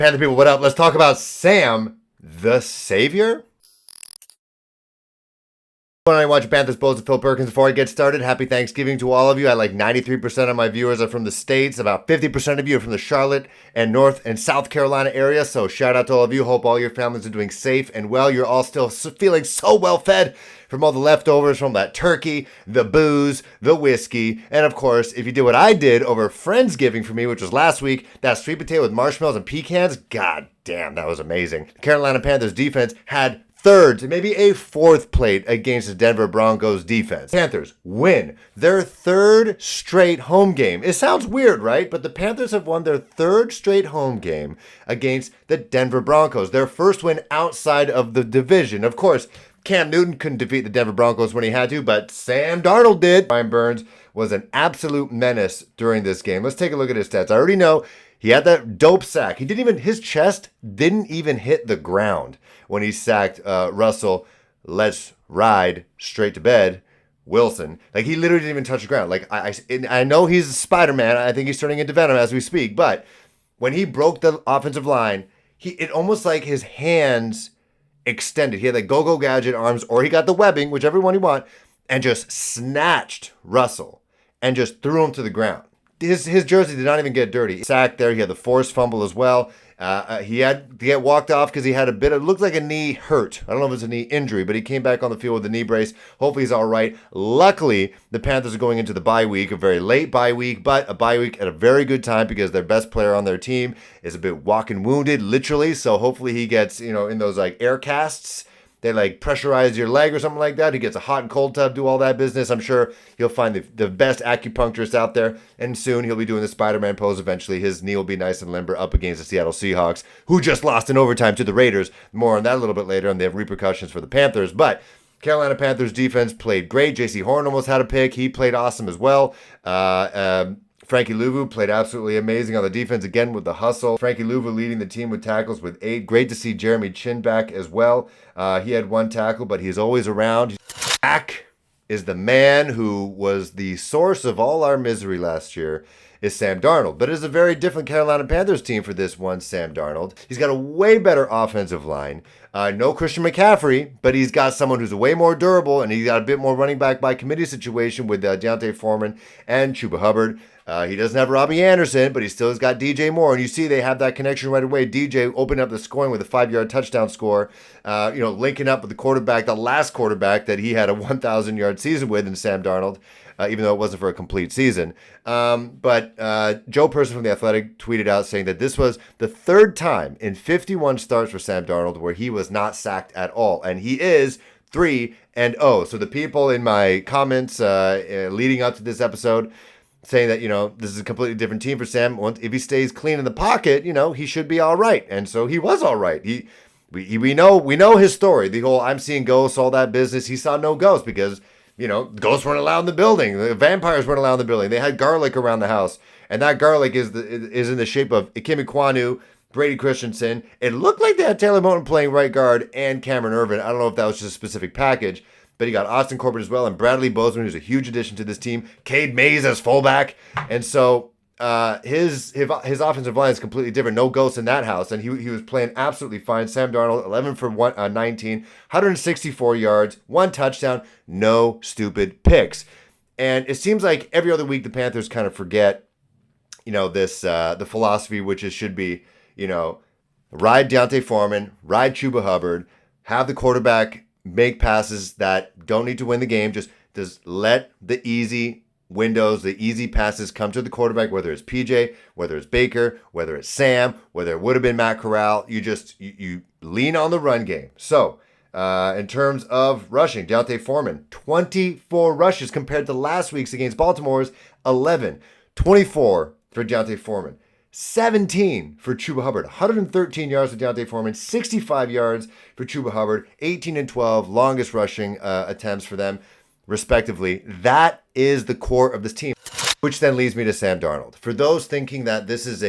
Panther people, what up? Let's talk about Sam, the Savior. When I watch Panthers Bulls with Phil Perkins before I get started, happy Thanksgiving to all of you. I like 93% of my viewers are from the States. About 50% of you are from the Charlotte and North and South Carolina area. So shout out to all of you. Hope all your families are doing safe and well. You're all still feeling so well fed from all the leftovers from that turkey, the booze, the whiskey. And of course, if you did what I did over Friendsgiving for me, which was last week, that sweet potato with marshmallows and pecans, god damn, that was amazing. The Carolina Panthers defense had third to maybe a fourth plate against the Denver Broncos defense. Panthers win their third straight home game. It sounds weird, right? But the Panthers have won their third straight home game against the Denver Broncos. Their first win outside of the division. Of course, Cam Newton couldn't defeat the Denver Broncos when he had to, but Sam Darnold did. Brian Burns was an absolute menace during this game. Let's take a look at his stats. I already know he had that dope sack. His chest didn't even hit the ground when he sacked Russell. Let's ride straight to bed, Wilson. Like, he literally didn't even touch the ground. Like, I know he's Spider-Man. I think he's turning into Venom as we speak. But when he broke the offensive line, it almost like his hands extended. He had like go-go gadget arms, or he got the webbing, whichever one you want, and just snatched Russell and just threw him to the ground. His jersey did not even get dirty. Sacked there. He had the forced fumble as well. He had to get walked off because he had it looked like a knee hurt. I don't know if it's a knee injury, but he came back on the field with a knee brace. Hopefully he's all right. Luckily, the Panthers are going into the bye week, a very late bye week, but a bye week at a very good time because their best player on their team is a bit walking wounded, literally. So hopefully he gets, in those like air casts. They like pressurize your leg or something like that. He gets a hot and cold tub, do all that business. I'm sure he'll find the best acupuncturist out there. And soon he'll be doing the Spider-Man pose eventually. His knee will be nice and limber up against the Seattle Seahawks, who just lost in overtime to the Raiders. More on that a little bit later, and they have repercussions for the Panthers. But Carolina Panthers defense played great. J.C. Horn almost had a pick. He played awesome as well. Frankie Louvu played absolutely amazing on the defense again with the hustle. Frankie Louvu leading the team with tackles with 8. Great to see Jeremy Chin back as well. He had 1 tackle, but he's always around. Back is the man who was the source of all our misery last year, is Sam Darnold. But it is a very different Carolina Panthers team for this one Sam Darnold. He's got a way better offensive line. No Christian McCaffrey, but he's got someone who's way more durable, and he's got a bit more running back by committee situation with D'Onta Foreman and Chuba Hubbard. He doesn't have Robbie Anderson, but he still has got DJ Moore. And you see they have that connection right away. DJ opened up the scoring with a 5-yard touchdown score, linking up with the quarterback, the last quarterback that he had a 1,000-yard season with in Sam Darnold, even though it wasn't for a complete season. But Joe Person from The Athletic tweeted out saying that this was the third time in 51 starts for Sam Darnold where he was not sacked at all. And he is 3-0. So the people in my comments leading up to this episode saying that, this is a completely different team for Sam. If he stays clean in the pocket, he should be all right. And so he was all right. We know his story. The whole I'm seeing ghosts, all that business. He saw no ghosts because, ghosts weren't allowed in the building. The vampires weren't allowed in the building. They had garlic around the house. And that garlic is in the shape of Ikemi Kwanu, Brady Christensen. It looked like they had Taylor Moton playing right guard and Cameron Irvin. I don't know if that was just a specific package. But he got Austin Corbett as well, and Bradley Bozeman, who's a huge addition to this team. Cade Mays as fullback. And so his offensive line is completely different. No ghosts in that house. And he was playing absolutely fine. Sam Darnold, 11 for 19, 164 yards, 1 touchdown, no stupid picks. And it seems like every other week the Panthers kind of forget, this the philosophy, which should be, ride D'Onta Foreman, ride Chuba Hubbard, have the quarterback make passes that don't need to win the game. Just let the easy windows, the easy passes come to the quarterback, whether it's PJ, whether it's Baker, whether it's Sam, whether it would have been Matt Corral. You lean on the run game. So in terms of rushing, D'Onta Foreman, 24 rushes compared to last week's against Baltimore's 11. 24 for D'Onta Foreman. 17 for Chuba Hubbard, 113 yards for D'Onta Foreman, 65 yards for Chuba Hubbard, 18 and 12, longest rushing attempts for them, respectively. That is the core of this team, which then leads me to Sam Darnold. For those thinking that this is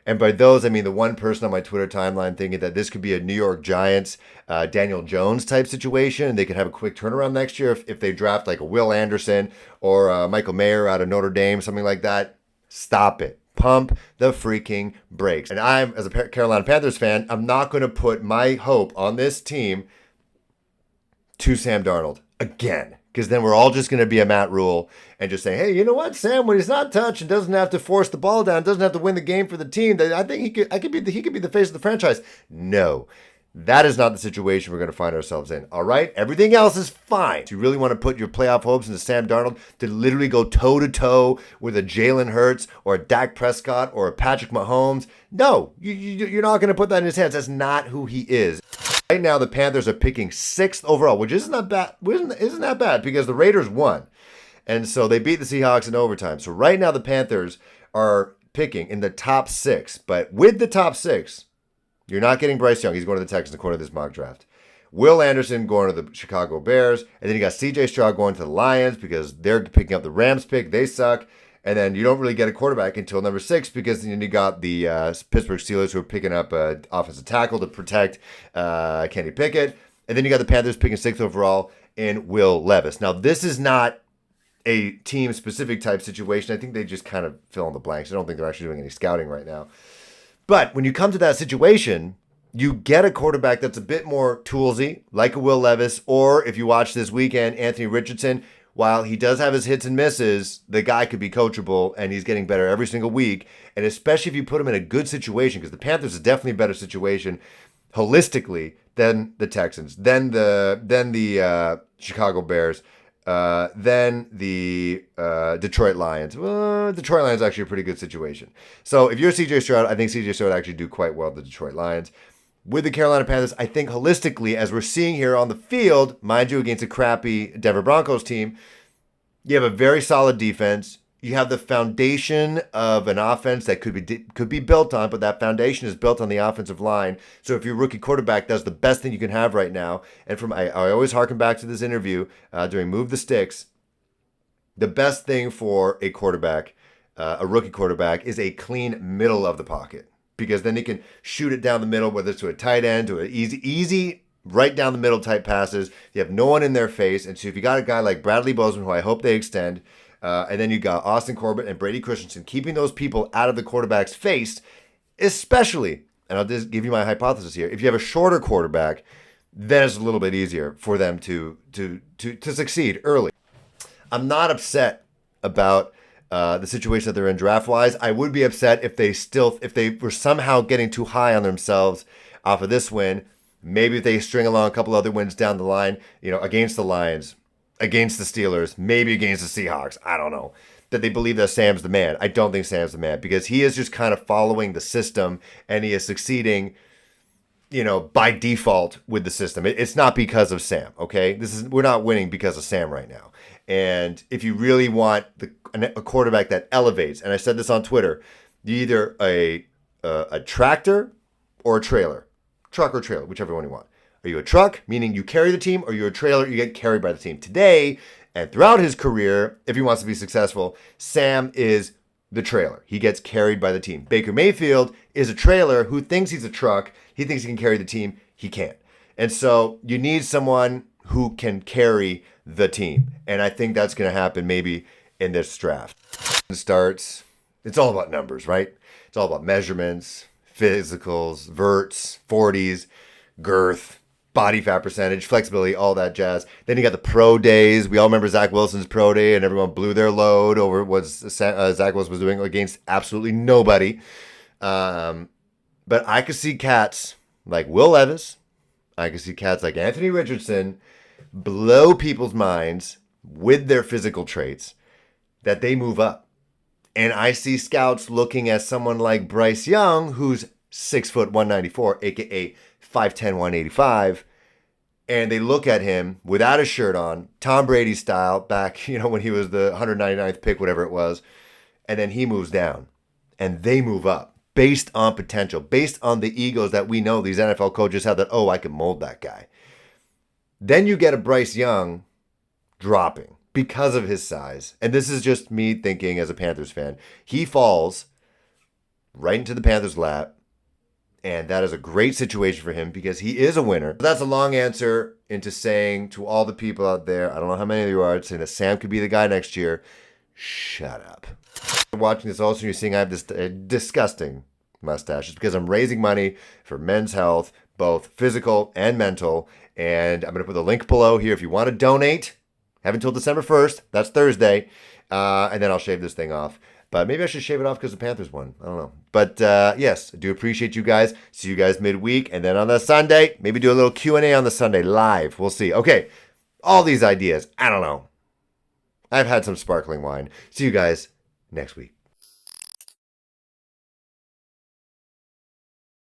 and by those I mean the one person on my Twitter timeline thinking that this could be a New York Giants, Daniel Jones type situation, and they could have a quick turnaround next year if they draft like a Will Anderson or Michael Mayer out of Notre Dame, something like that. Stop it. Pump the freaking brakes. And I'm, as a Carolina Panthers fan, I'm not going to put my hope on this team to Sam Darnold again. Because then we're all just going to be a Matt Rule and just say, hey, you know what, Sam, when he's not touched and doesn't have to force the ball down, doesn't have to win the game for the team, I think he could be the face of the franchise. No, that is not the situation we're going to find ourselves in. All right, everything else is fine. If you really want to put your playoff hopes into Sam Darnold to literally go toe to toe with a Jalen Hurts or a Dak Prescott or a Patrick Mahomes, no, you're not going to put that in his hands. That's not who he is. Right now, the Panthers are picking 6th overall, which isn't that bad because the Raiders won. And so they beat the Seahawks in overtime. So right now, the Panthers are picking in the top 6. But with the top 6, you're not getting Bryce Young. He's going to the Texans according to this mock draft. Will Anderson going to the Chicago Bears. And then you got C.J. Stroud going to the Lions because they're picking up the Rams pick. They suck. And then you don't really get a quarterback until number 6 because then you got the Pittsburgh Steelers who are picking up an offensive tackle to protect Kenny Pickett. And then you got the Panthers picking 6th overall in Will Levis. Now, this is not a team-specific type situation. I think they just kind of fill in the blanks. I don't think they're actually doing any scouting right now. But when you come to that situation, you get a quarterback that's a bit more toolsy, like a Will Levis, or if you watch this weekend, Anthony Richardson. While he does have his hits and misses, the guy could be coachable, and he's getting better every single week. And especially if you put him in a good situation, because the Panthers is definitely a better situation holistically than the Texans, than the Chicago Bears, than the Detroit Lions. Well, Detroit Lions is actually a pretty good situation. So if you're C.J. Stroud, I think C.J. Stroud actually do quite well with the Detroit Lions. With the Carolina Panthers, I think holistically, as we're seeing here on the field, mind you, against a crappy Denver Broncos team, you have a very solid defense. You have the foundation of an offense that could be built on, but that foundation is built on the offensive line. So if your rookie quarterback does the best thing you can have right now, and I always harken back to this interview during Move the Sticks, the best thing for a quarterback, a rookie quarterback, is a clean middle of the pocket. Because then he can shoot it down the middle, whether it's to a tight end, to an easy right down the middle type passes. You have no one in their face. And so if you got a guy like Bradley Bozeman, who I hope they extend, and then you got Austin Corbett and Brady Christensen, keeping those people out of the quarterback's face, especially, and I'll just give you my hypothesis here, if you have a shorter quarterback, then it's a little bit easier for them to succeed early. I'm not upset about the situation that they're in draft-wise. I would be upset if they were somehow getting too high on themselves off of this win. Maybe if they string along a couple other wins down the line, against the Lions, against the Steelers, maybe against the Seahawks. I don't know. That they believe that Sam's the man. I don't think Sam's the man because he is just kind of following the system and he is succeeding, by default with the system. It's not because of Sam, okay? We're not winning because of Sam right now. And if you really want a quarterback that elevates, and I said this on Twitter, you're either a tractor or a trailer. Truck or trailer, whichever one you want. Are you a truck, meaning you carry the team, or you're a trailer, you get carried by the team? Today, and throughout his career, if he wants to be successful, Sam is the trailer. He gets carried by the team. Baker Mayfield is a trailer who thinks he's a truck. He thinks he can carry the team. He can't. And so you need someone who can carry the team. And I think that's going to happen maybe in this draft. It's all about numbers, right? It's all about measurements, physicals, verts, 40s, girth, body fat percentage, flexibility, all that jazz. Then you got the pro days. We all remember Zach Wilson's pro day, and everyone blew their load over what Zach Wilson was doing against absolutely nobody. But I could see cats like Will Levis. I could see cats like Anthony Richardson blow people's minds with their physical traits that they move up. And I see scouts looking at someone like Bryce Young, who's 6'1", 194, aka 5'10", 185, and they look at him without a shirt on, Tom Brady style, back, when he was the 199th pick, whatever it was, and then he moves down, and they move up based on potential, based on the egos that we know these NFL coaches have that, oh, I can mold that guy. Then you get a Bryce Young dropping because of his size. And this is just me thinking as a Panthers fan. He falls right into the Panthers' lap. And that is a great situation for him because he is a winner. But that's a long answer into saying to all the people out there, I don't know how many of you are, saying that Sam could be the guy next year. Shut up. Watching this also, you're seeing I have this disgusting mustache. It's because I'm raising money for men's health, both physical and mental. And I'm going to put the link below here if you want to donate. Have until December 1st. That's Thursday. And then I'll shave this thing off. But maybe I should shave it off because the Panthers won. I don't know. But yes, I do appreciate you guys. See you guys midweek. And then on the Sunday, maybe do a little Q&A on the Sunday live. We'll see. Okay, all these ideas. I don't know. I've had some sparkling wine. See you guys next week.